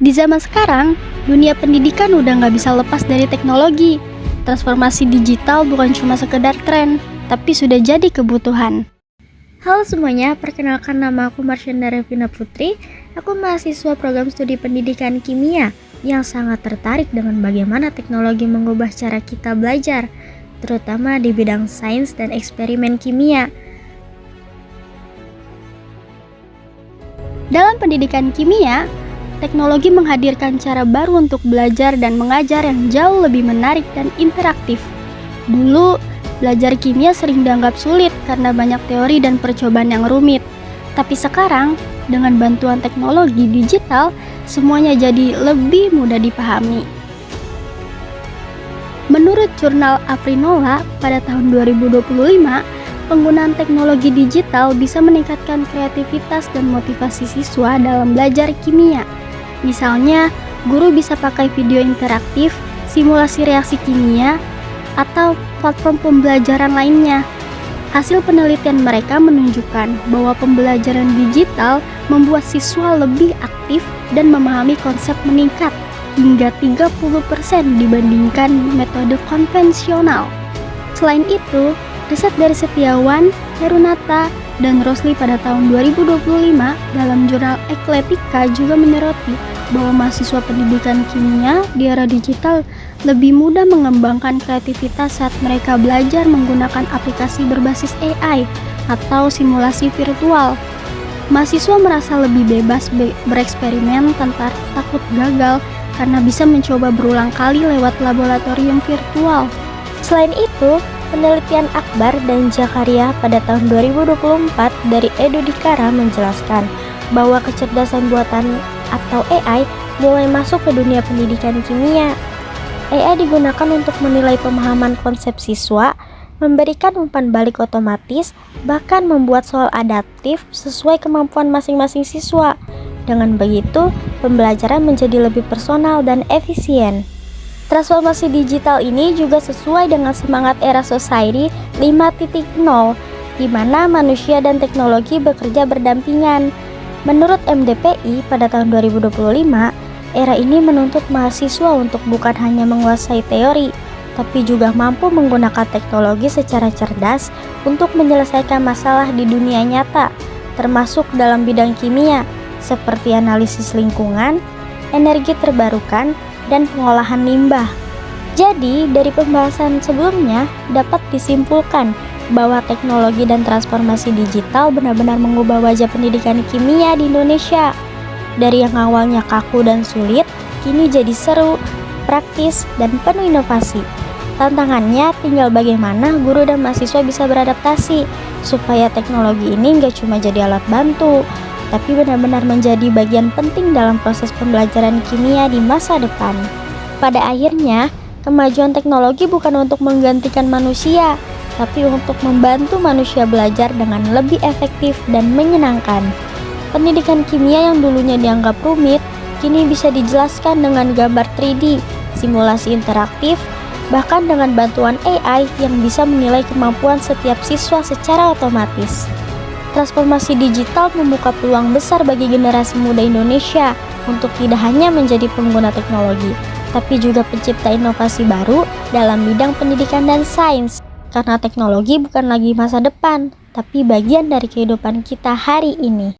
Di zaman sekarang, dunia pendidikan udah nggak bisa lepas dari teknologi. Transformasi digital bukan cuma sekedar tren, tapi sudah jadi kebutuhan. Halo semuanya, perkenalkan nama aku Marsyanda Revina Putri. Aku mahasiswa program studi pendidikan kimia yang sangat tertarik dengan bagaimana teknologi mengubah cara kita belajar, terutama di bidang sains dan eksperimen kimia. Dalam pendidikan kimia, teknologi menghadirkan cara baru untuk belajar dan mengajar yang jauh lebih menarik dan interaktif. Dulu, belajar kimia sering dianggap sulit karena banyak teori dan percobaan yang rumit. Tapi sekarang, dengan bantuan teknologi digital, semuanya jadi lebih mudah dipahami. Menurut jurnal Afrinola, pada tahun 2025, penggunaan teknologi digital bisa meningkatkan kreativitas dan motivasi siswa dalam belajar kimia. Misalnya, guru bisa pakai video interaktif, simulasi reaksi kimia, atau platform pembelajaran lainnya. Hasil penelitian mereka menunjukkan bahwa pembelajaran digital membuat siswa lebih aktif dan memahami konsep meningkat hingga 30% dibandingkan metode konvensional. Selain itu, riset dari Setiawan, Herunata, dan Rosli pada tahun 2025 dalam jurnal Eclectica juga menyoroti bahwa mahasiswa pendidikan kimia di era digital lebih mudah mengembangkan kreativitas saat mereka belajar menggunakan aplikasi berbasis AI atau simulasi virtual. Mahasiswa merasa lebih bebas bereksperimen tanpa takut gagal karena bisa mencoba berulang kali lewat laboratorium virtual. Selain itu, penelitian Akbar dan Zakaria pada tahun 2024 dari Edudikara menjelaskan bahwa kecerdasan buatan atau AI mulai masuk ke dunia pendidikan kimia. AI digunakan untuk menilai pemahaman konsep siswa, memberikan umpan balik otomatis, bahkan membuat soal adaptif sesuai kemampuan masing-masing siswa. Dengan begitu, pembelajaran menjadi lebih personal dan efisien. Transformasi digital ini juga sesuai dengan semangat era Society 5.0, di mana manusia dan teknologi bekerja berdampingan. Menurut MDPI pada tahun 2025, era ini menuntut mahasiswa untuk bukan hanya menguasai teori, tapi juga mampu menggunakan teknologi secara cerdas untuk menyelesaikan masalah di dunia nyata, termasuk dalam bidang kimia, seperti analisis lingkungan, energi terbarukan, dan pengolahan limbah. Jadi, dari pembahasan sebelumnya dapat disimpulkan bahwa teknologi dan transformasi digital benar-benar mengubah wajah pendidikan kimia di Indonesia. Dari yang awalnya kaku dan sulit, kini jadi seru, praktis, dan penuh inovasi. Tantangannya tinggal bagaimana guru dan mahasiswa bisa beradaptasi supaya teknologi ini nggak cuma jadi alat bantu, tapi benar-benar menjadi bagian penting dalam proses pembelajaran kimia di masa depan. Pada akhirnya, kemajuan teknologi bukan untuk menggantikan manusia, tapi untuk membantu manusia belajar dengan lebih efektif dan menyenangkan. Pendidikan kimia yang dulunya dianggap rumit, kini bisa dijelaskan dengan gambar 3D, simulasi interaktif, bahkan dengan bantuan AI yang bisa menilai kemampuan setiap siswa secara otomatis. Transformasi digital membuka peluang besar bagi generasi muda Indonesia untuk tidak hanya menjadi pengguna teknologi, tapi juga pencipta inovasi baru dalam bidang pendidikan dan sains. Karena teknologi bukan lagi masa depan, tapi bagian dari kehidupan kita hari ini.